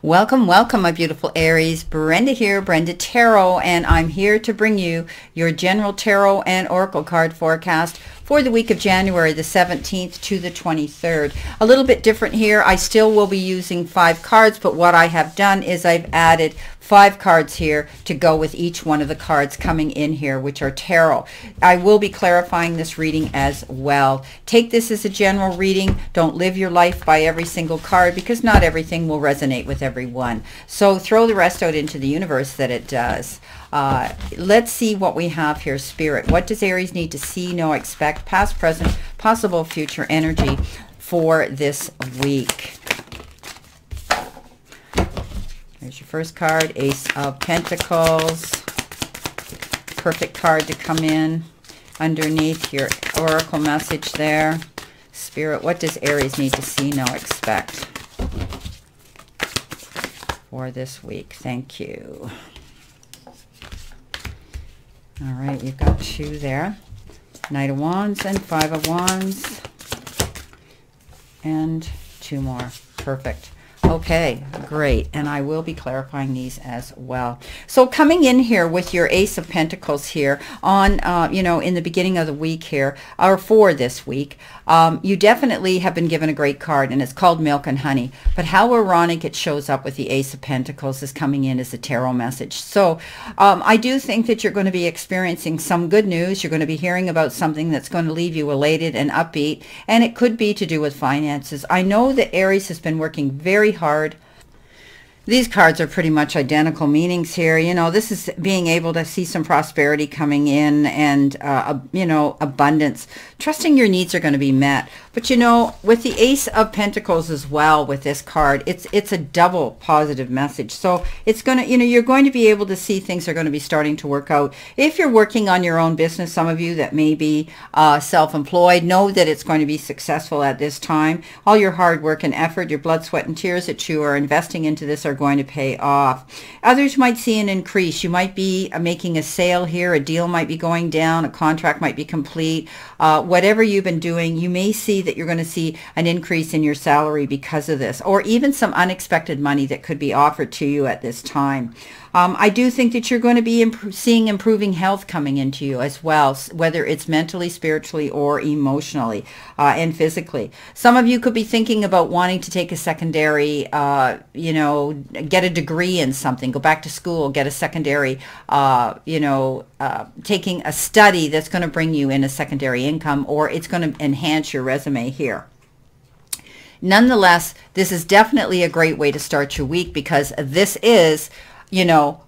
Welcome, welcome, my beautiful Aries. Brenda here, Brenda Tarot, and I'm here to bring you your general tarot and oracle card forecast for the week of January the 17th to the 23rd. A little bit different here. I still will be using 5 cards, but what I have done is I've added 5 cards here to go with each one of the cards coming in here, which are tarot. I will be clarifying this reading as well. Take this as a general reading. Don't live your life by every single card, because not everything will resonate with everyone. So throw the rest out into the universe that it does. Let's see what we have here, Spirit. What does Aries need to see, know, expect, past, present, possible future energy for this week? There's your first card, Ace of Pentacles. Perfect card to come in underneath your oracle message there. Spirit, what does Aries need to see, know, expect for this week? Thank you. All right, you've got 2 there. Knight of Wands and 5 of Wands. And 2 more. Perfect. Okay, great. And I will be clarifying these as well. So coming in here with your Ace of Pentacles here on, in the beginning of the week here, or for this week, you definitely have been given a great card, and it's called Milk and Honey. But how ironic it shows up with the Ace of Pentacles is coming in as a tarot message. So I do think that you're going to be experiencing some good news. You're going to be hearing about something that's going to leave you elated and upbeat, and it could be to do with finances. I know that Aries has been working very hard. These cards are pretty much identical meanings here. You know, this is being able to see some prosperity coming in and, abundance. Trusting your needs are going to be met. But, you know, with the Ace of Pentacles as well with this card, it's a double positive message. So it's going to, you're going to be able to see things are going to be starting to work out. If you're working on your own business, some of you that may be self-employed, know that it's going to be successful at this time. All your hard work and effort, your blood, sweat, and tears that you are investing into this are going to pay off. Others might see an increase. You might be making a sale here. A deal might be going down. A contract might be complete. Whatever you've been doing, you may see that you're going to see an increase in your salary because of this, or even some unexpected money that could be offered to you at this time. I do think that you're going to be seeing improving health coming into you as well, whether it's mentally, spiritually, or emotionally and physically. Some of you could be thinking about wanting to take a secondary, get a degree in something, go back to school, get a secondary, taking a study that's going to bring you in a secondary income, or it's going to enhance your resume here. Nonetheless, this is definitely a great way to start your week, because this is,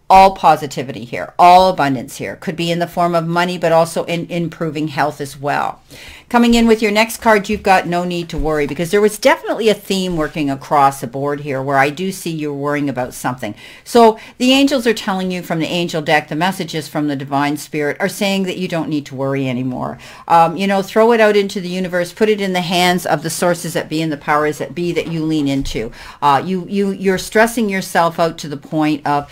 all positivity here, all abundance here. Could be in the form of money, but also in improving health as well. Coming in with your next card, you've got no need to worry, because there was definitely a theme working across the board here where I do see you worrying about something. So the angels are telling you from the angel deck, the messages from the divine spirit are saying that you don't need to worry anymore. Throw it out into the universe, put it in the hands of the sources that be and the powers that be that you lean into. You're stressing yourself out to the point of,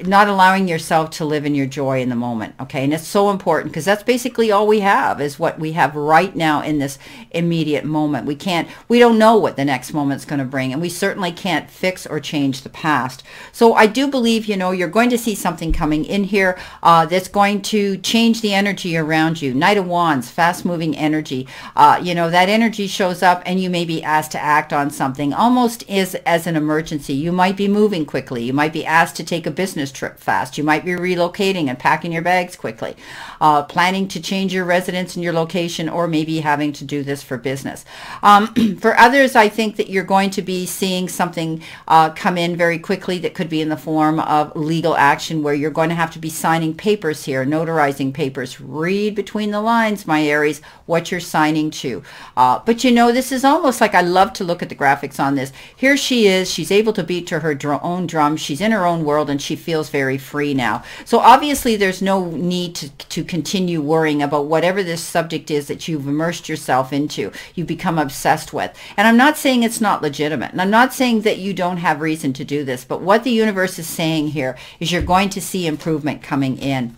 not allowing yourself to live in your joy in the moment. Okay. And it's so important, because that's basically all we have, is what we have right now in this immediate moment. We don't know what the next moment's going to bring, and we certainly can't fix or change the past. So I do believe, you're going to see something coming in here that's going to change the energy around you. Knight of Wands, fast moving energy. That energy shows up, and you may be asked to act on something almost as an emergency. You might be moving quickly. You might be asked to take a business trip fast. You might be relocating and packing your bags quickly, planning to change your residence and your location, or maybe having to do this for business. For others, I think that you're going to be seeing something come in very quickly that could be in the form of legal action, where you're going to have to be signing papers here, notarizing papers. Read between the lines, my Aries, what you're signing to. But this is almost like, I love to look at the graphics on this. Here she is. She's able to beat to her own drum. She's in her own world, and she feels very free now. So obviously there's no need to continue worrying about whatever this subject is that you've immersed yourself into, you become obsessed with. And I'm not saying it's not legitimate, and I'm not saying that you don't have reason to do this, but what the universe is saying here is you're going to see improvement coming in.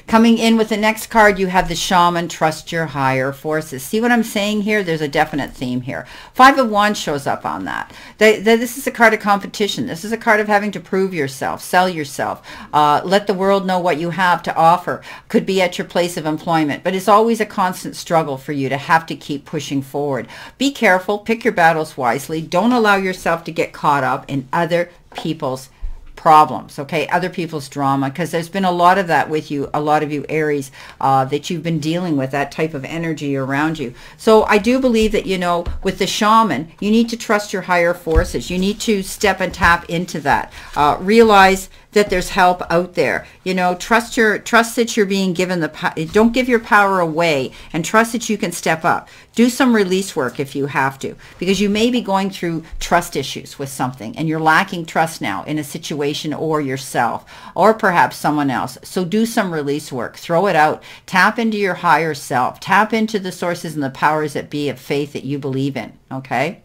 Coming in with the next card, you have the Shaman, trust your higher forces. See what I'm saying here? There's a definite theme here. Five of Wands shows up on that. This is a card of competition. This is a card of having to prove yourself, sell yourself, let the world know what you have to offer. Could be at your place of employment, but it's always a constant struggle for you to have to keep pushing forward. Be careful, pick your battles wisely. Don't allow yourself to get caught up in other people's problems, okay, other people's drama, because there's been a lot of that with you, a lot of you Aries, that you've been dealing with, that type of energy around you. So I do believe that, you know, with the Shaman, you need to trust your higher forces. You need to step and tap into that. Realize that there's help out there. You know, trust that you're being given the don't give your power away, and trust that you can step up. Do some release work if you have to, because you may be going through trust issues with something and you're lacking trust now in a situation or yourself or perhaps someone else. So do some release work, throw it out, tap into your higher self, tap into the sources and the powers that be of faith that you believe in, okay?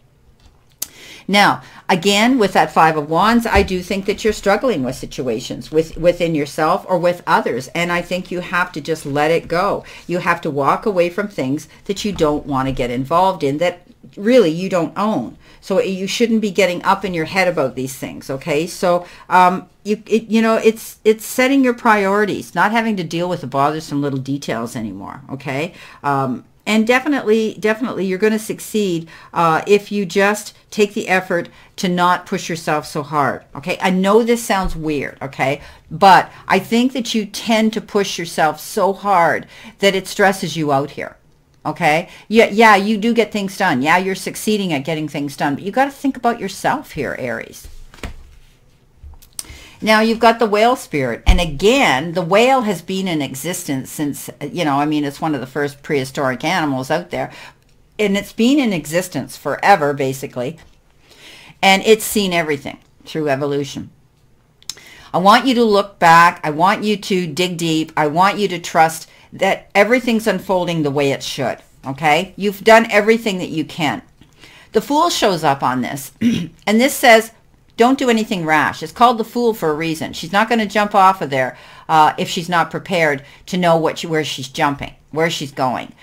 Now, again, with that Five of Wands, I do think that you're struggling with situations within yourself or with others. And I think you have to just let it go. You have to walk away from things that you don't want to get involved in, that really you don't own. So you shouldn't be getting up in your head about these things, okay? So, you know, it's setting your priorities, not having to deal with the bothersome little details anymore, okay? And definitely you're going to succeed if you just take the effort to not push yourself so hard, okay? I know this sounds weird, okay? But I think that you tend to push yourself so hard that it stresses you out here, okay? Yeah, you do get things done. Yeah, you're succeeding at getting things done. But you got to think about yourself here, Aries. Now you've got the whale spirit. And again, the whale has been in existence since, you know, I mean, it's one of the first prehistoric animals out there. And it's been in existence forever, basically. And it's seen everything through evolution. I want you to look back. I want you to dig deep. I want you to trust that everything's unfolding the way it should, okay? You've done everything that you can. The Fool shows up on this. And this says, don't do anything rash. It's called the Fool for a reason. She's not going to jump off of there if she's not prepared to know where she's jumping, where she's going.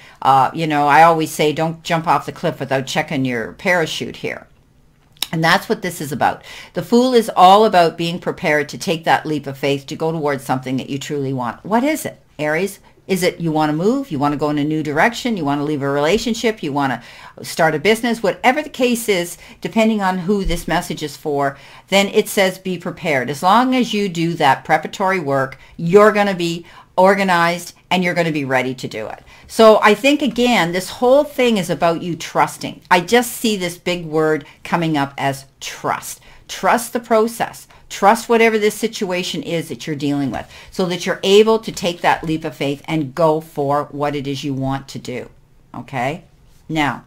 You know, I always say don't jump off the cliff without checking your parachute here. And that's what this is about. The Fool is all about being prepared to take that leap of faith to go towards something that you truly want. What is it, Aries? Is it you want to move? You want to go in a new direction? You want to leave a relationship? You want to start a business? Whatever the case is, depending on who this message is for, then it says be prepared. As long as you do that preparatory work, you're going to be organized and you're going to be ready to do it. So I think, again, this whole thing is about you trusting. I just see this big word coming up as trust. Trust the process. Trust whatever this situation is that you're dealing with so that you're able to take that leap of faith and go for what it is you want to do. Okay? Now,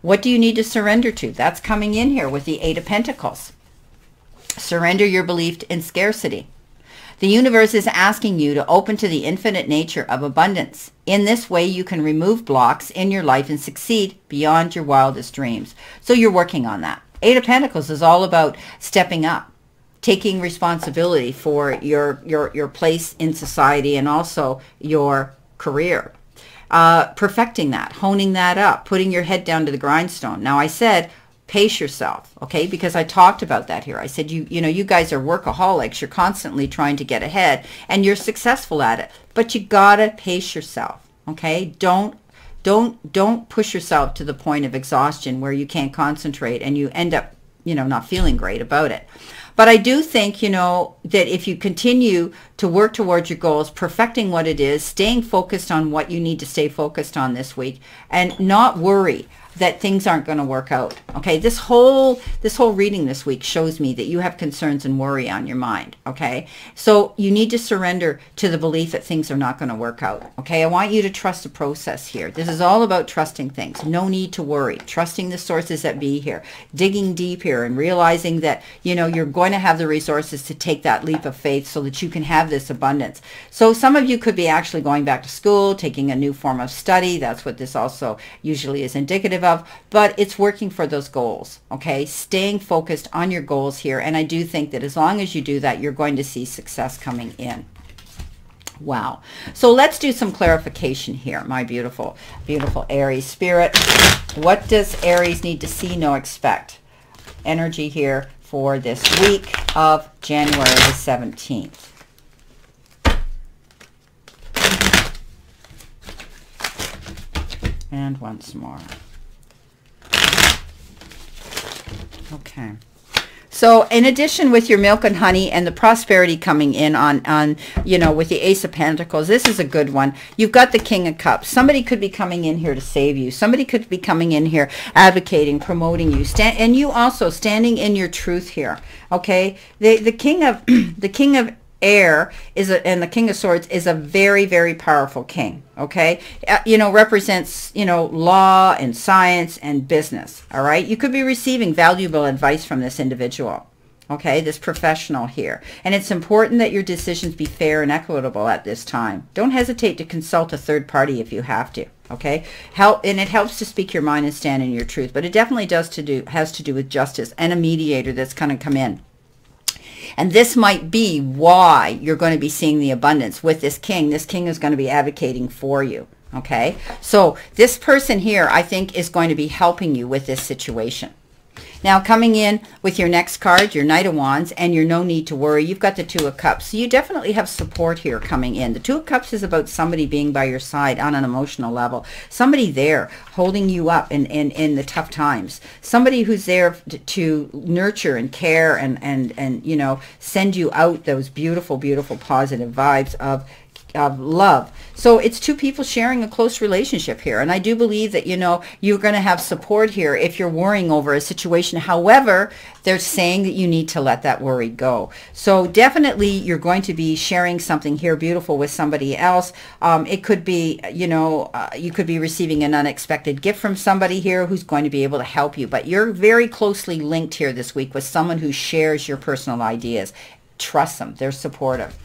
what do you need to surrender to? That's coming in here with the Eight of Pentacles. Surrender your belief in scarcity. The universe is asking you to open to the infinite nature of abundance. In this way, you can remove blocks in your life and succeed beyond your wildest dreams. So you're working on that. Eight of Pentacles is all about stepping up, taking responsibility for your place in society and also your career. Perfecting that, honing that up, putting your head down to the grindstone. Now I said, pace yourself, okay? Because I talked about that here. I said, you know, you guys are workaholics. You're constantly trying to get ahead and you're successful at it, but you gotta pace yourself, okay? Don't push yourself to the point of exhaustion where you can't concentrate and you end up, you know, not feeling great about it. But I do think, you know, that if you continue to work towards your goals, perfecting what it is, staying focused on what you need to stay focused on this week, and not worry that things aren't going to work out. Okay, this whole reading this week shows me that you have concerns and worry on your mind. Okay, so you need to surrender to the belief that things are not going to work out. Okay, I want you to trust the process here. This is all about trusting things. No need to worry. Trusting the sources that be here. Digging deep here and realizing that, you know, you're going to have the resources to take that leap of faith so that you can have this abundance. So some of you could be actually going back to school, taking a new form of study. That's what this also usually is indicative of, but it's working for those goals. Okay, staying focused on your goals here, and I do think that as long as you do that, you're going to see success coming in. Wow. So let's do some clarification here, my beautiful, beautiful Aries spirit. What does Aries need to see, know, expect? Energy here for this week of January the 17th. And once more. Okay. So in addition, with your milk and honey and the prosperity coming in on you know, with the Ace of Pentacles, this is a good one. You've got the King of Cups. Somebody could be coming in here to save you. Somebody could be coming in here advocating, promoting you, and you also standing in your truth here. Okay, the King of the King of Air is and the King of Swords is a very, very powerful king. Okay, you know, represents, you know, law and science and business. All right, you could be receiving valuable advice from this individual. Okay, this professional here, and it's important that your decisions be fair and equitable at this time. Don't hesitate to consult a third party if you have to. Okay, and it helps to speak your mind and stand in your truth, but it definitely has to do with justice and a mediator that's going to come in. And this might be why you're going to be seeing the abundance with this king. This king is going to be advocating for you. Okay, so this person here, I think, is going to be helping you with this situation. Now, coming in with your next card, your Knight of Wands, and your no need to worry, you've got the Two of Cups. So you definitely have support here coming in. The Two of Cups is about somebody being by your side on an emotional level. Somebody there holding you up in the tough times. Somebody who's there to nurture and care and you know, send you out those beautiful, beautiful positive vibes of love. So it's two people sharing a close relationship here, and I do believe that, you know, you're going to have support here if you're worrying over a situation. However, they're saying that you need to let that worry go. So definitely you're going to be sharing something here beautiful with somebody else. It could be, you know, you could be receiving an unexpected gift from somebody here who's going to be able to help you, but you're very closely linked here this week with someone who shares your personal ideas. Trust them. They're supportive.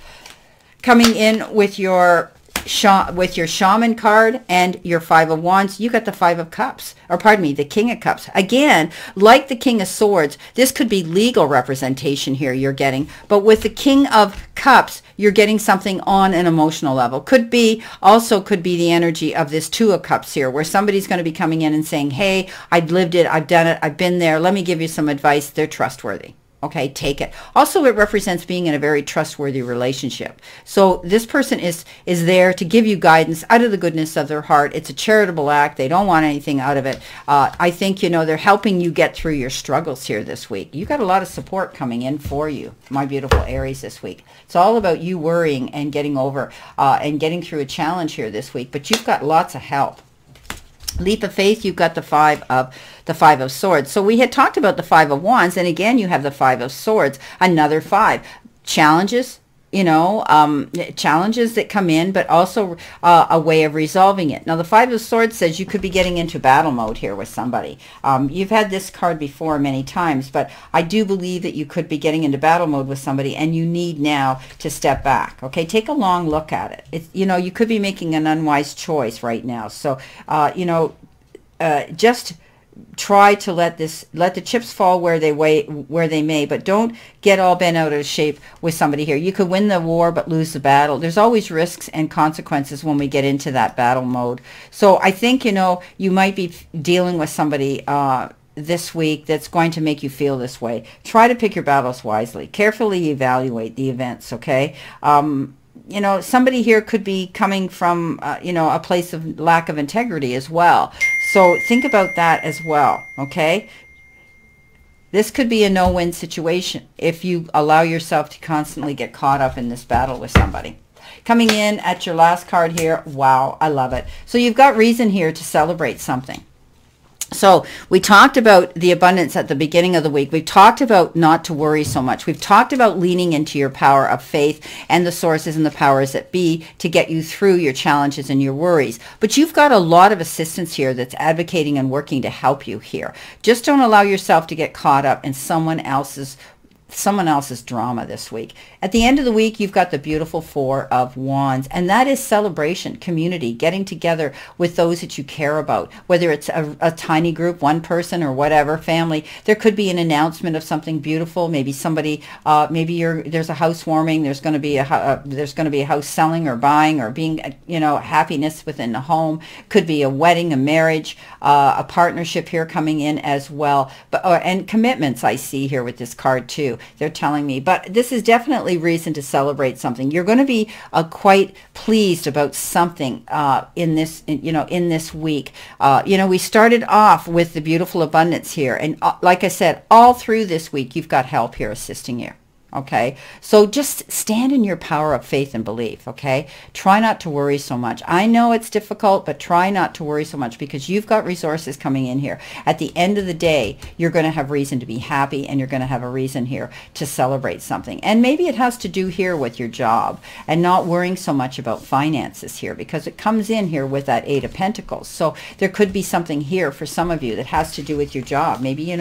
Coming in with your shaman card and your Five of Wands, you got the Five of Cups, or pardon me, the King of Cups. Again, like the King of Swords, this could be legal representation here you're getting, but with the King of Cups, you're getting something on an emotional level. Could be the energy of this Two of Cups here, where somebody's going to be coming in and saying, hey, I've lived it, I've done it, I've been there, let me give you some advice. They're trustworthy. Okay, take it. Also, it represents being in a very trustworthy relationship. So this person is there to give you guidance out of the goodness of their heart. It's a charitable act. They don't want anything out of it. I think, you know, they're helping you get through your struggles here this week. You got a lot of support coming in for you, my beautiful Aries, this week. It's all about you worrying and getting over and getting through a challenge here this week, but you've got lots of help. Leap of faith, you've got the Five of Swords. So we had talked about the Five of Wands, and again you have the Five of Swords, another five. Challenges, you know, challenges that come in, but also a way of resolving it. Now the Five of Swords says you could be getting into battle mode here with somebody. You've had this card before many times, but I do believe that you could be getting into battle mode with somebody, and you need now to step back. Okay, take a long look at it. It's, you know, you could be making an unwise choice right now. So you know, just try to let the chips fall where they may, but don't get all bent out of shape with somebody here. You could win the war but lose the battle. There's always risks and consequences when we get into that battle mode. So I think, you know, you might be dealing with somebody this week that's going to make you feel this way. Try to pick your battles wisely. Carefully evaluate the events, okay? You know, somebody here could be coming from, you know, a place of lack of integrity as well. So think about that as well, okay? This could be a no-win situation if you allow yourself to constantly get caught up in this battle with somebody. Coming in at your last card here, wow, I love it. So you've got reason here to celebrate something. So we talked about the abundance at the beginning of the week. We've talked about not to worry so much. We've talked about leaning into your power of faith and the sources and the powers that be to get you through your challenges and your worries. But you've got a lot of assistance here that's advocating and working to help you here. Just don't allow yourself to get caught up in someone else's someone else's drama this week. At the end of the week, you've got the beautiful Four of Wands, and that is celebration, community, getting together with those that you care about, whether it's a tiny group, one person or whatever, family. There could be an announcement of something beautiful. Maybe somebody, there's a housewarming. There's going to be a house selling or buying or being, happiness within the home. Could be a wedding, a marriage, a partnership here coming in as well. But and commitments I see here with this card too. They're telling me, but this is definitely reason to celebrate something. You're going to be quite pleased about something in this week. We started off with the beautiful abundance here, and like I said, all through this week, you've got help here assisting you. Okay, so just stand in your power of faith and belief. Okay, try not to worry so much. I know it's difficult, but try not to worry so much because you've got resources coming in here. At the end of the day, you're going to have reason to be happy, and you're going to have a reason here to celebrate something. And maybe it has to do here with your job and not worrying so much about finances here, because it comes in here with that Eight of Pentacles. So there could be something here for some of you that has to do with your job. Maybe,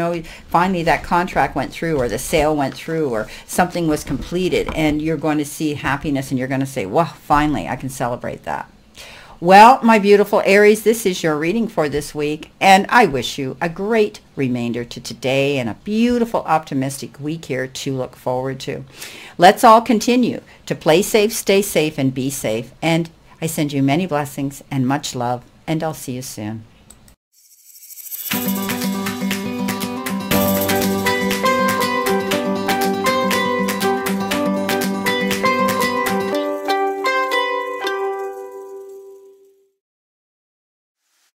finally that contract went through, or the sale went through, or something was completed, and you're going to see happiness, and you're going to say, well, finally I can celebrate that. Well, my beautiful Aries, this is your reading for this week, and I wish you a great remainder to today and a beautiful optimistic week here to look forward to. Let's all continue to play safe, stay safe, and be safe, and I send you many blessings and much love, and I'll see you soon.